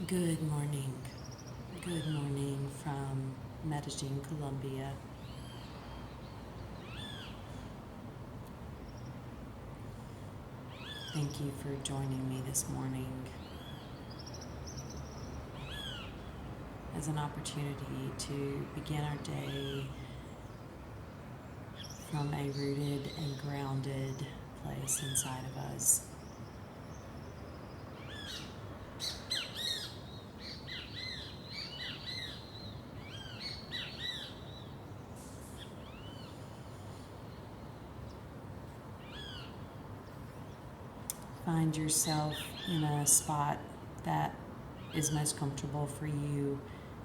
Good morning. Good morning from Medellin, Colombia. Thank you for joining me this morning as an opportunity to begin our day from a rooted and grounded place inside of us. Find yourself in a spot that is most comfortable for you.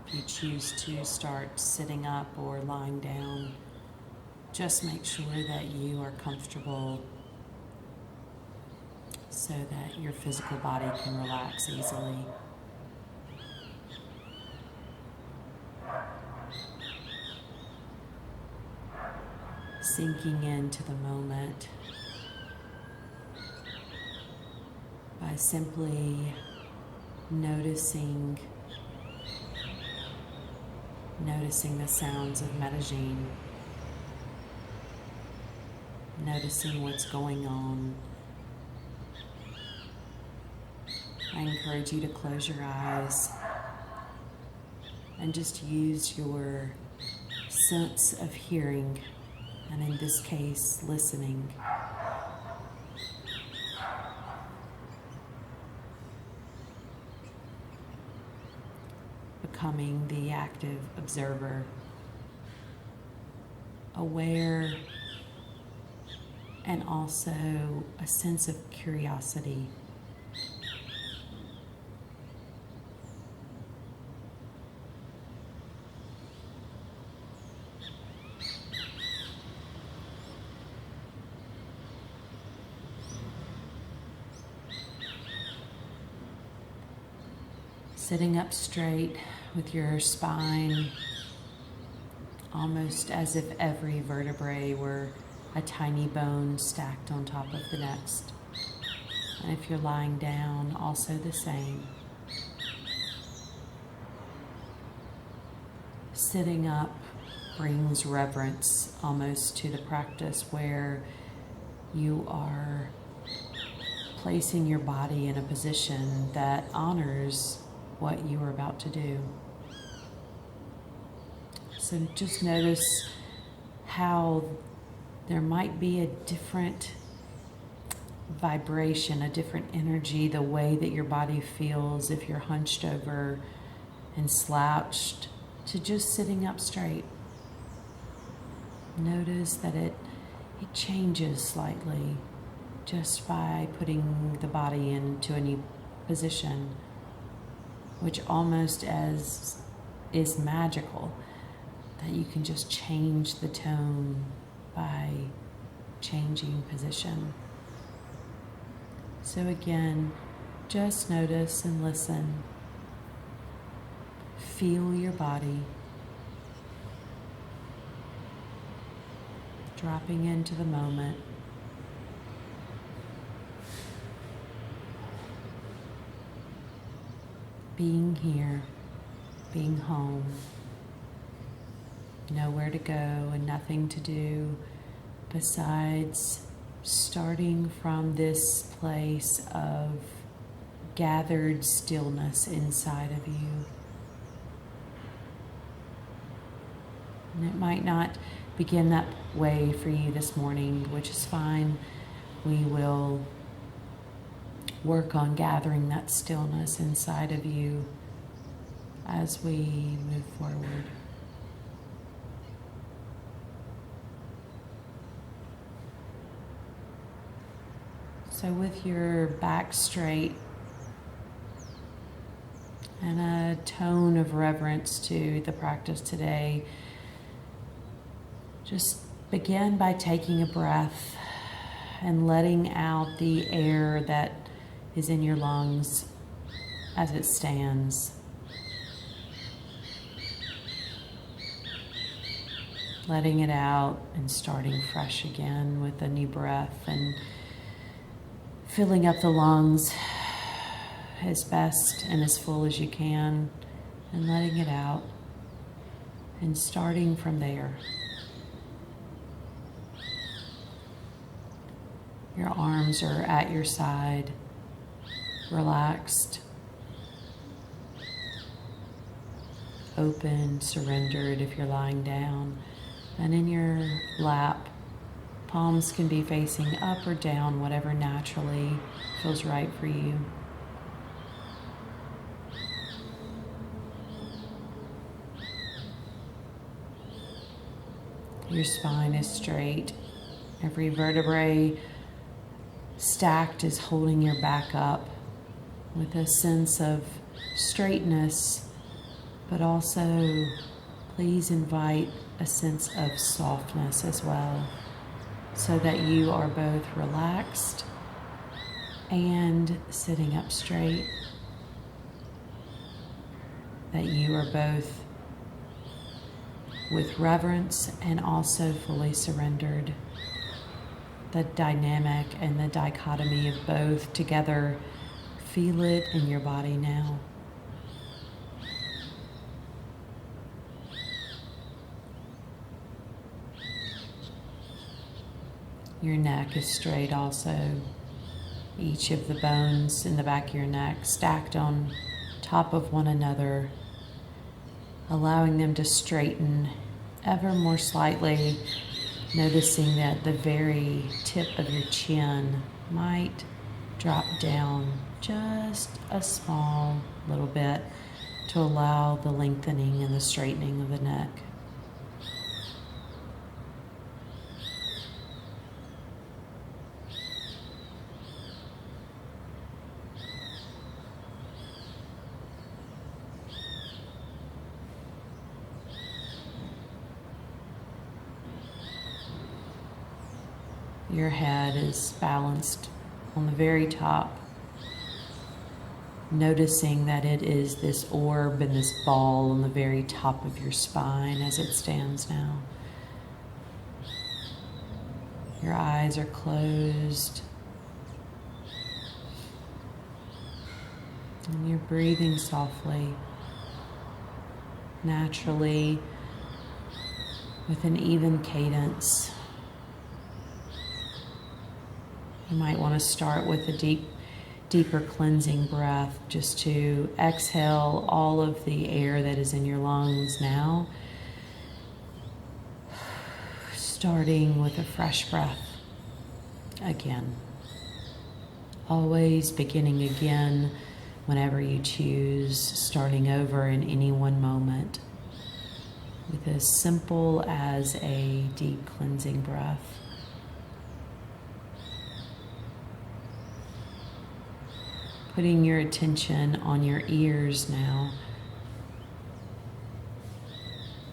If you choose to start sitting up or lying down, just make sure that you are comfortable so that your physical body can relax easily. Sinking into the moment by simply noticing the sounds of Medellin, noticing what's going on. I encourage you to close your eyes and just use your sense of hearing, and in this case, listening. Becoming the active observer, aware, and also a sense of curiosity. Sitting up straight with your spine, almost as if every vertebrae were a tiny bone stacked on top of the next. And if you're lying down, also the same. Sitting up brings reverence almost to the practice, where you are placing your body in a position that honors what you are about to do. So just notice how there might be a different vibration, a different energy, the way that your body feels if you're hunched over and slouched to just sitting up straight. Notice that it changes slightly just by putting the body into a new position, which almost as is magical, that you can just change the tone by changing position. So again, just notice and listen. Feel your body dropping into the moment. Being here, being home, nowhere to go and nothing to do besides starting from this place of gathered stillness inside of you. And it might not begin that way for you this morning, which is fine. We will work on gathering that stillness inside of you as we move forward. So with your back straight and a tone of reverence to the practice today, just begin by taking a breath and letting out the air that is in your lungs as it stands. Letting it out and starting fresh again with a new breath, and filling up the lungs as best and as full as you can, and letting it out, and starting from there. Your arms are at your side, relaxed, open, surrendered if you're lying down. And in your lap, palms can be facing up or down, whatever naturally feels right for you. Your spine is straight. Every vertebrae stacked is holding your back up with a sense of straightness, but also please invite a sense of softness as well, so that you are both relaxed and sitting up straight, that you are both with reverence and also fully surrendered. The dynamic and the dichotomy of both together, feel it in your body now. Your neck is straight also. Each of the bones in the back of your neck stacked on top of one another, allowing them to straighten ever more slightly, noticing that the very tip of your chin might drop down just a small little bit to allow the lengthening and the straightening of the neck. Your head is balanced on the very top, noticing that it is this orb and this ball on the very top of your spine as it stands now. Your eyes are closed, and you're breathing softly, naturally, with an even cadence. You might want to start with a deeper cleansing breath, just to exhale all of the air that is in your lungs now. Starting with a fresh breath again. Always beginning again whenever you choose, starting over in any one moment with as simple as a deep cleansing breath. Putting your attention on your ears now.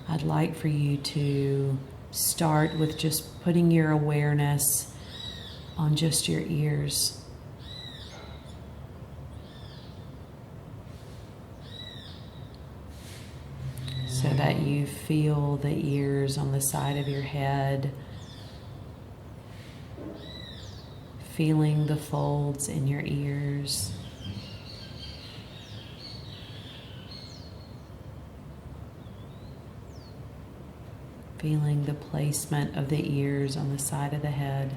I'd like for you to start with just putting your awareness on just your ears. So that you feel the ears on the side of your head, feeling the folds in your ears. Feeling the placement of the ears on the side of the head.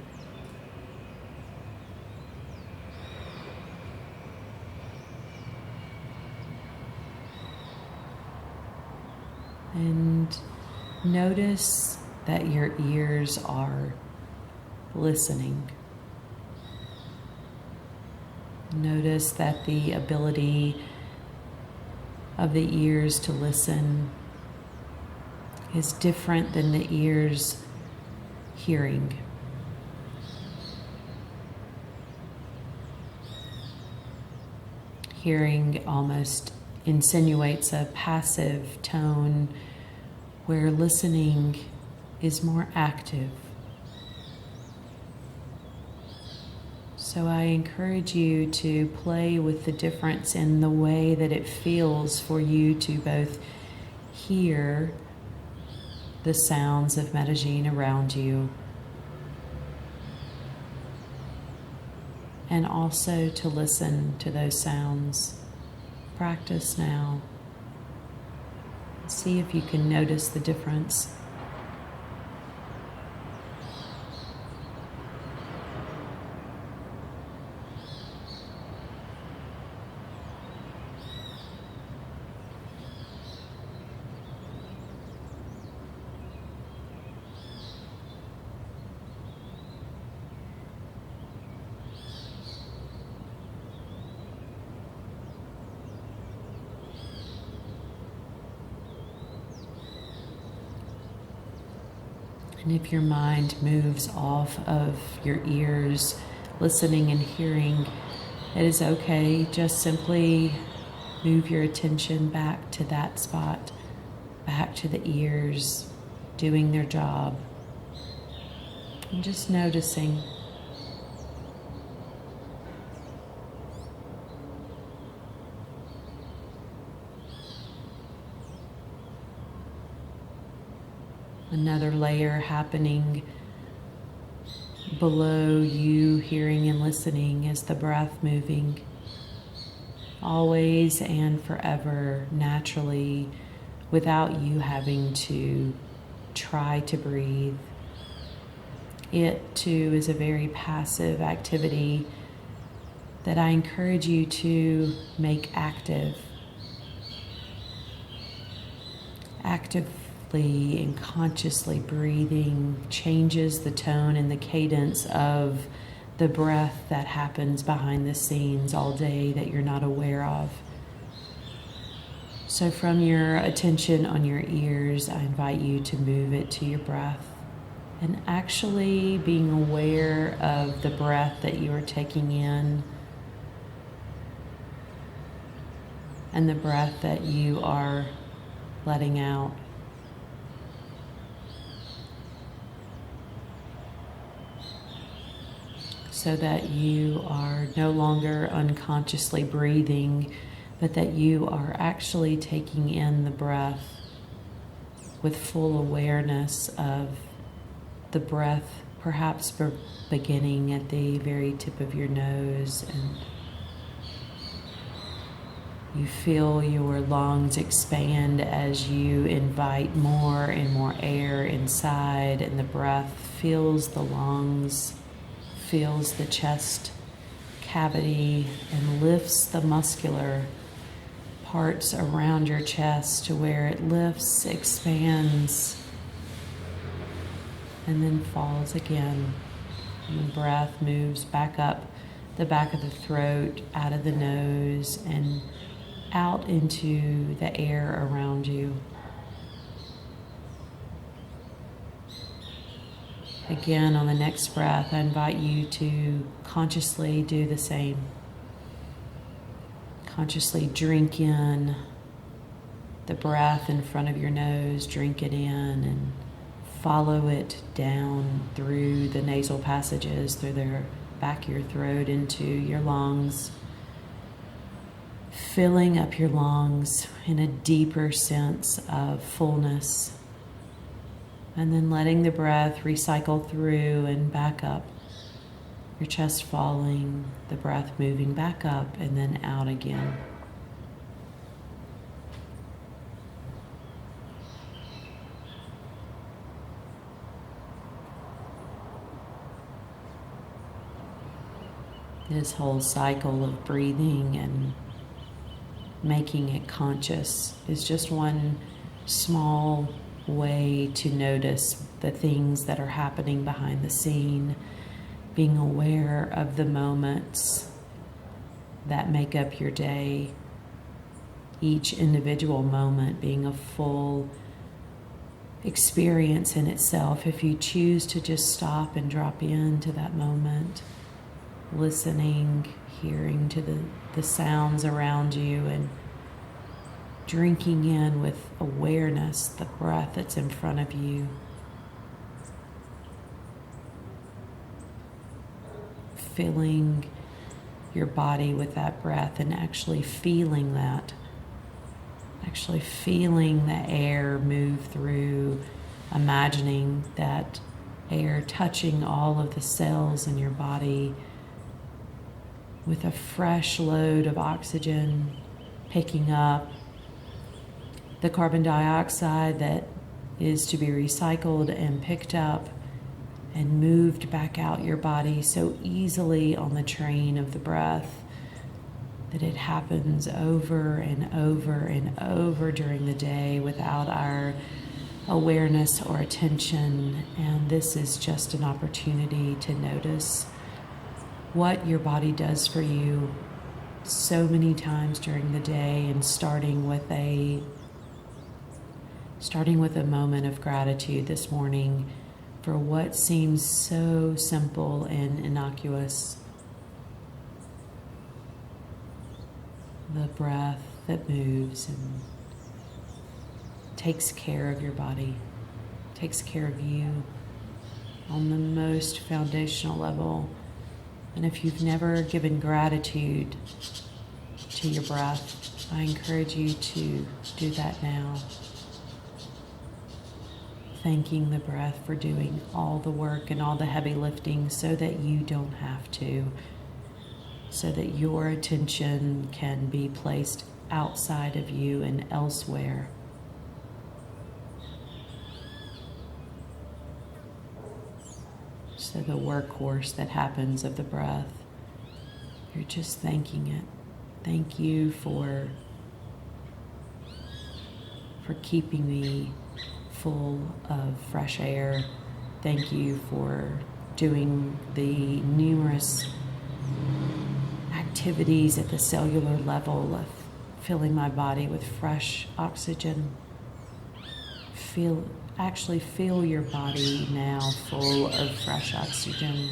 And notice that your ears are listening. Notice that the ability of the ears to listen is different than the ears hearing. Hearing almost insinuates a passive tone, where listening is more active. So I encourage you to play with the difference in the way that it feels for you to both hear the sounds of Medellin around you, and also to listen to those sounds. Practice now. See if you can notice the difference. And if your mind moves off of your ears, listening and hearing, it is okay. Just simply move your attention back to that spot, back to the ears, doing their job. And just noticing. Another layer happening below you, hearing and listening, is the breath moving. Always and forever, naturally, without you having to try to breathe. It too is a very passive activity that I encourage you to make active. Actively and consciously breathing changes the tone and the cadence of the breath that happens behind the scenes all day that you're not aware of. So from your attention on your ears, I invite you to move it to your breath and actually being aware of the breath that you are taking in and the breath that you are letting out. So that you are no longer unconsciously breathing, but that you are actually taking in the breath with full awareness of the breath, perhaps beginning at the very tip of your nose, and you feel your lungs expand as you invite more and more air inside, and the breath fills the lungs, fills the chest cavity, and lifts the muscular parts around your chest to where it lifts, expands, and then falls again. And the breath moves back up the back of the throat, out of the nose, and out into the air around you. Again, on the next breath, I invite you to consciously do the same. Consciously drink in the breath in front of your nose, drink it in, and follow it down through the nasal passages, through the back of your throat into your lungs, filling up your lungs in a deeper sense of fullness. And then letting the breath recycle through and back up. Your chest falling, the breath moving back up and then out again. This whole cycle of breathing and making it conscious is just one small way to notice the things that are happening behind the scene, being aware of the moments that make up your day, each individual moment being a full experience in itself. If you choose to just stop and drop into that moment, listening, hearing to the sounds around you, and drinking in with awareness the breath that's in front of you. Filling your body with that breath and actually feeling that. Actually feeling the air move through, imagining that air touching all of the cells in your body, with a fresh load of oxygen, picking up the carbon dioxide that is to be recycled and picked up and moved back out your body so easily on the train of the breath that it happens over and over and over during the day without our awareness or attention. And this is just an opportunity to notice what your body does for you so many times during the day, and starting with a moment of gratitude this morning for what seems so simple and innocuous. The breath that moves and takes care of your body, takes care of you on the most foundational level. And if you've never given gratitude to your breath, I encourage you to do that now. Thanking the breath for doing all the work and all the heavy lifting so that you don't have to, so that your attention can be placed outside of you and elsewhere. So the workhorse that happens of the breath, you're just thanking it. Thank you for keeping me full of fresh air. Thank you for doing the numerous activities at the cellular level of filling my body with fresh oxygen. Actually feel your body now full of fresh oxygen.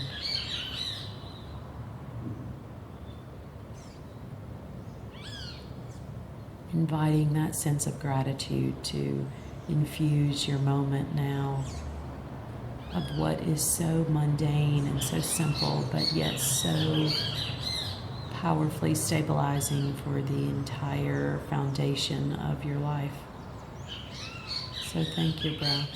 Inviting that sense of gratitude to infuse your moment now of what is so mundane and so simple, but yet so powerfully stabilizing for the entire foundation of your life. So thank you, breath.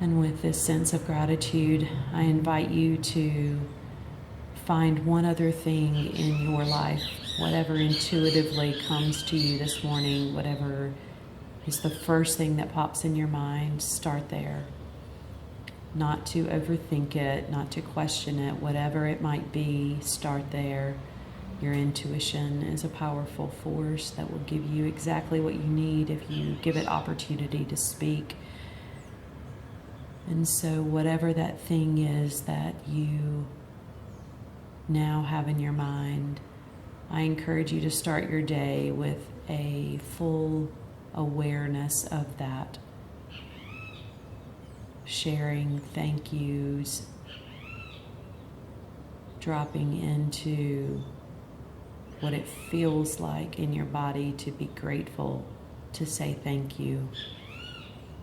And with this sense of gratitude, I invite you to find one other thing in your life, whatever intuitively comes to you this morning, whatever is the first thing that pops in your mind, start there. Not to overthink it, not to question it, whatever it might be, start there. Your intuition is a powerful force that will give you exactly what you need if you give it opportunity to speak. And so whatever that thing is that you now have in your mind, I encourage you to start your day with a full awareness of that. Sharing thank yous, dropping into what it feels like in your body to be grateful, to say thank you,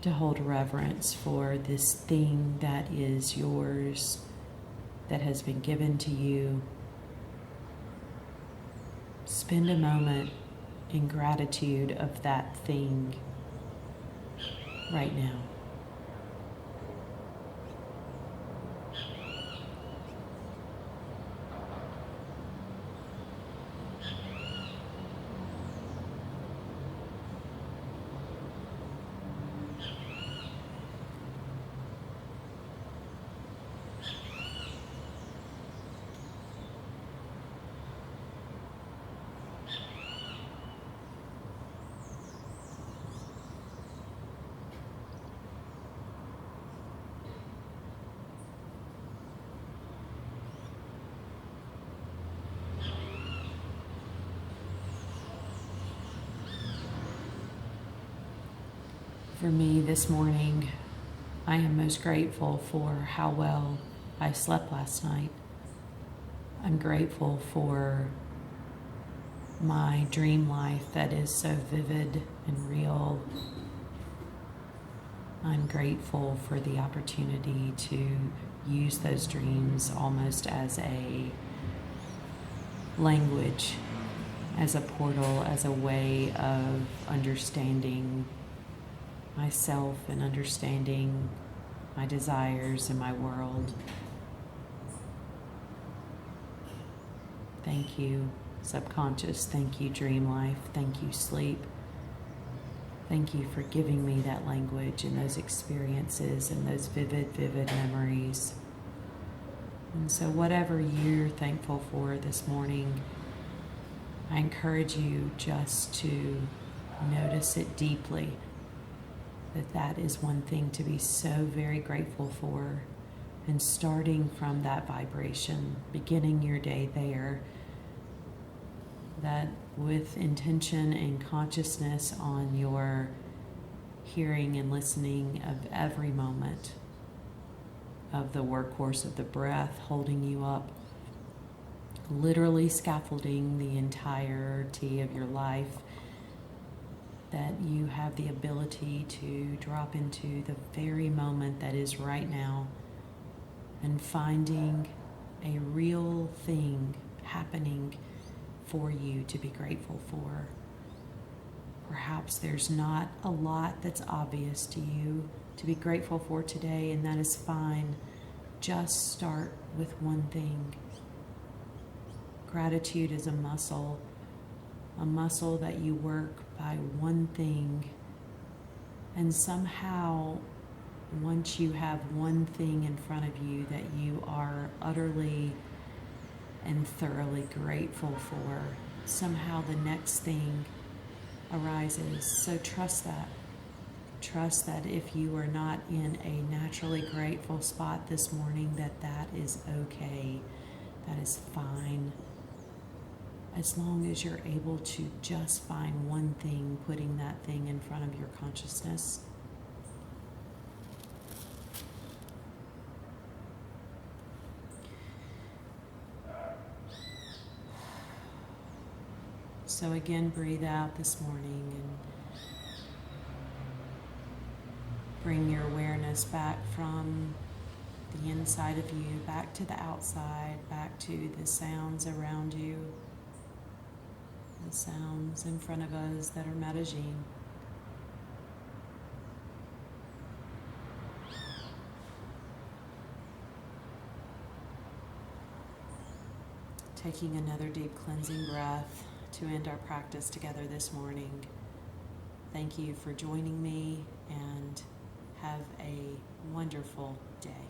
to hold reverence for this thing that is yours, that has been given to you. Spend a moment in gratitude of that thing right now. For me this morning, I am most grateful for how well I slept last night. I'm grateful for my dream life that is so vivid and real. I'm grateful for the opportunity to use those dreams almost as a language as a portal, as a way of understanding myself and understanding my desires and my world. Thank you, subconscious. Thank you, dream life. Thank you, sleep. Thank you for giving me that language and those experiences and those vivid, vivid memories. And so whatever you're thankful for this morning, I encourage you just to notice it deeply, that is one thing to be so very grateful for. And starting from that vibration, beginning your day there, that with intention and consciousness on your hearing and listening of every moment of the workhorse of the breath holding you up, literally scaffolding the entirety of your life, that you have the ability to drop into the very moment that is right now and finding a real thing happening for you to be grateful for. Perhaps there's not a lot that's obvious to you to be grateful for today, and that is fine. Just start with one thing. Gratitude is a muscle that you work by one thing, and somehow once you have one thing in front of you that you are utterly and thoroughly grateful for, somehow the next thing arises. So trust that. Trust that if you are not in a naturally grateful spot this morning, that is okay. That is fine. As long as you're able to just find one thing, putting that thing in front of your consciousness. So again, breathe out this morning and bring your awareness back from the inside of you, back to the outside, back to the sounds around you, the sounds in front of us that are Medellin. Taking another deep cleansing breath to end our practice together this morning. Thank you for joining me, and have a wonderful day.